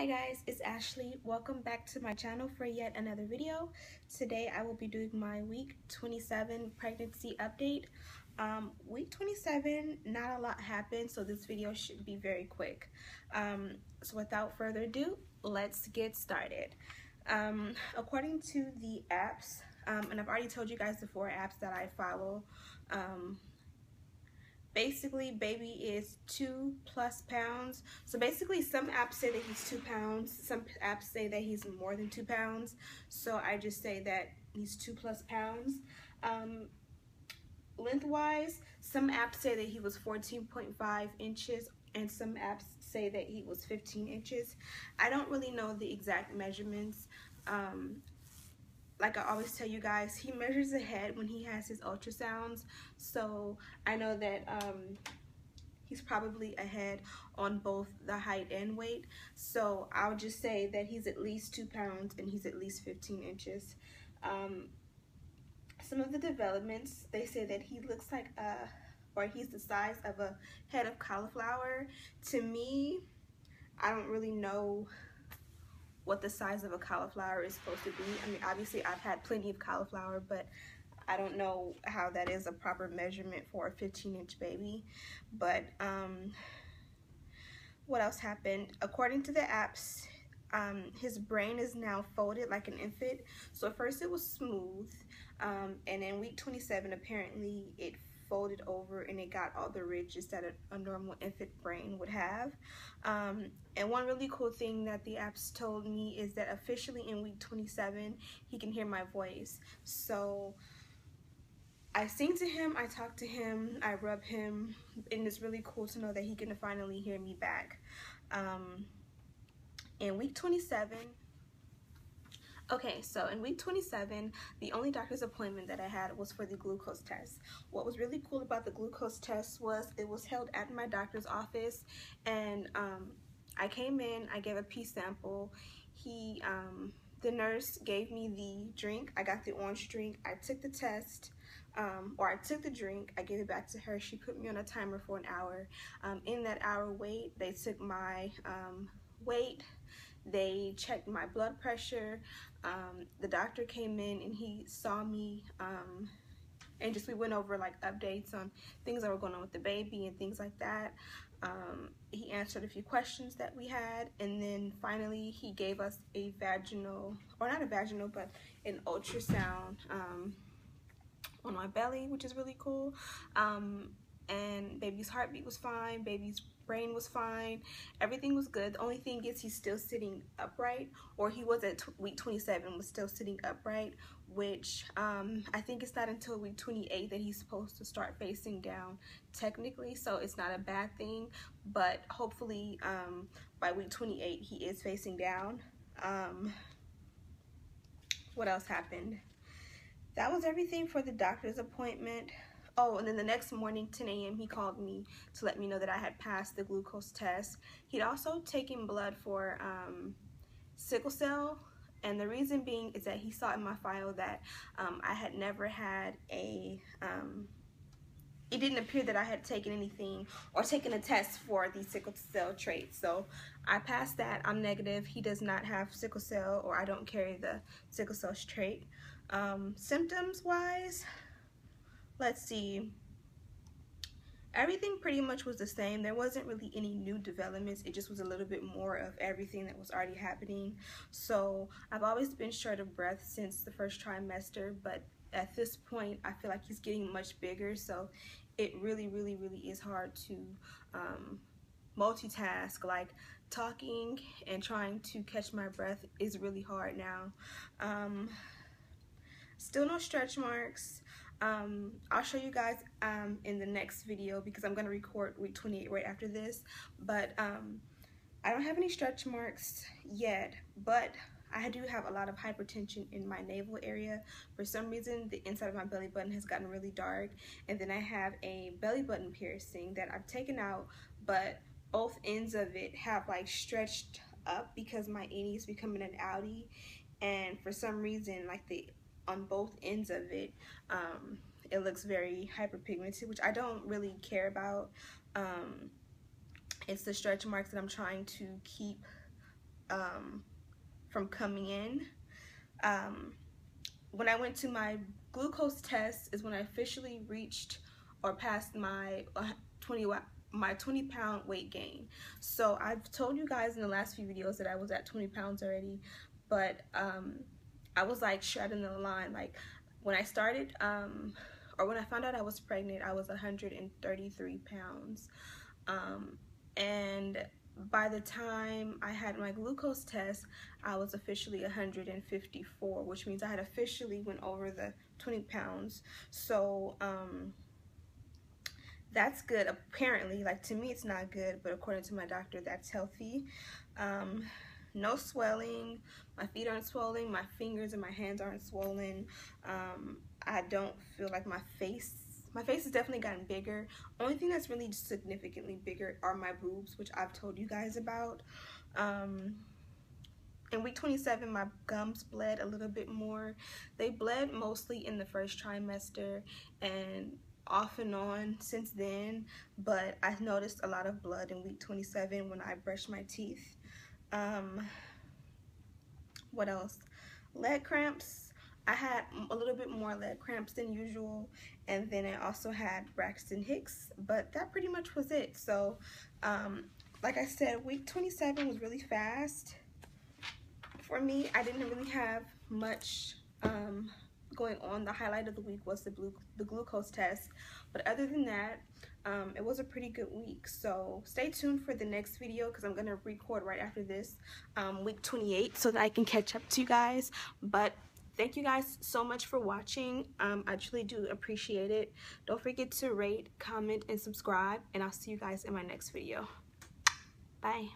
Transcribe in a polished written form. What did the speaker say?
Hi guys, it's Ashley. Welcome back to my channel for yet another video. Today I will be doing my week 27 pregnancy update. Week 27, not a lot happened, so this video should be very quick. So without further ado, let's get started. According to the apps, and I've already told you guys the 4 apps that I follow, basically baby is 2+ pounds. So basically some apps say that he's 2 pounds, some apps say that he's more than 2 pounds, so I just say that he's 2+ pounds. Lengthwise, some apps say that he was 14.5 inches and some apps say that he was 15 inches. I don't really know the exact measurements. Like I always tell you guys, he measures ahead when he has his ultrasounds, so I know that he's probably ahead on both the height and weight, so I'll just say that he's at least 2 pounds and he's at least 15 inches. Some of the developments, they say that he looks like or he's the size of a head of cauliflower. To me, I don't really know what the size of a cauliflower is supposed to be. I mean, obviously I've had plenty of cauliflower, but I don't know how that is a proper measurement for a 15-inch baby. But what else happened? According to the apps, his brain is now folded like an infant. So at first it was smooth, and in week 27 apparently it folded over and it got all the ridges that a normal infant brain would have. And one really cool thing that the apps told me is that officially in week 27 he can hear my voice. So I sing to him, I talk to him, I rub him, and it's really cool to know that he can finally hear me back. In week 27, okay, so in week 27, the only doctor's appointment that I had was for the glucose test. What was really cool about the glucose test was it was held at my doctor's office, and I came in, I gave a pee sample. The nurse gave me the drink. I got the orange drink. I took the test, or I took the drink. I gave it back to her. She put me on a timer for an hour. In that hour wait, they took my weight. They checked my blood pressure. The doctor came in and he saw me, and we went over like updates on things that were going on with the baby and things like that. He answered a few questions that we had, and then finally he gave us a vaginal, or not a vaginal, but an ultrasound on my belly, which is really cool. And baby's heartbeat was fine, baby's brain was fine, everything was good. The only thing is he's still sitting upright, or he was at week 27, was still sitting upright, which I think it's not until week 28 that he's supposed to start facing down technically, so it's not a bad thing, but hopefully by week 28 he is facing down. What else happened? That was everything for the doctor's appointment. Oh, and then the next morning, 10 a.m., he called me to let me know that I had passed the glucose test. He'd also taken blood for sickle cell, and the reason being is that he saw in my file that I had never had a, it didn't appear that I had taken anything or taken a test for the sickle cell trait. So I passed that. I'm negative. He does not have sickle cell, or I don't carry the sickle cell trait. Symptoms wise, let's see, everything pretty much was the same. There wasn't really any new developments. It just was a little bit more of everything that was already happening. So I've always been short of breath since the first trimester, but at this point I feel like he's getting much bigger, so it really is hard to multitask. Like talking and trying to catch my breath is really hard now. Still no stretch marks. I'll show you guys in the next video, because I'm going to record week 28 right after this, but I don't have any stretch marks yet, but I do have a lot of hypertension in my navel area. For some reason, the inside of my belly button has gotten really dark, and then I have a belly button piercing that I've taken out, but both ends of it have like stretched up because my innie is becoming an outie, and for some reason, like on both ends of it, it looks very hyperpigmented, which I don't really care about. It's the stretch marks that I'm trying to keep from coming in. When I went to my glucose test is when I officially reached or passed my 20-pound weight gain. So I've told you guys in the last few videos that I was at 20 pounds already, but I was like shredding the line. Like when I started, or when I found out I was pregnant, I was 133 pounds. And by the time I had my glucose test, I was officially 154, which means I had officially went over the 20 pounds. So that's good. Apparently, like to me it's not good, but according to my doctor, that's healthy. No swelling, my feet aren't swollen, my fingers and my hands aren't swollen. I don't feel like my face has definitely gotten bigger. Only thing that's really significantly bigger are my boobs, which I've told you guys about. In week 27, my gums bled a little bit more. They bled mostly in the first trimester and off and on since then, but I noticed a lot of blood in week 27 when I brushed my teeth. What else? Leg cramps. I had a little bit more leg cramps than usual, and then I also had Braxton Hicks, but that pretty much was it. So like I said, week 27 was really fast for me. I didn't really have much going on. The highlight of the week was the glucose test, but other than that, it was a pretty good week. So stay tuned for the next video because I'm gonna record right after this, week 28, so that I can catch up to you guys. But thank you guys so much for watching. I truly do appreciate it. Don't forget to rate, comment, and subscribe, and I'll see you guys in my next video. Bye.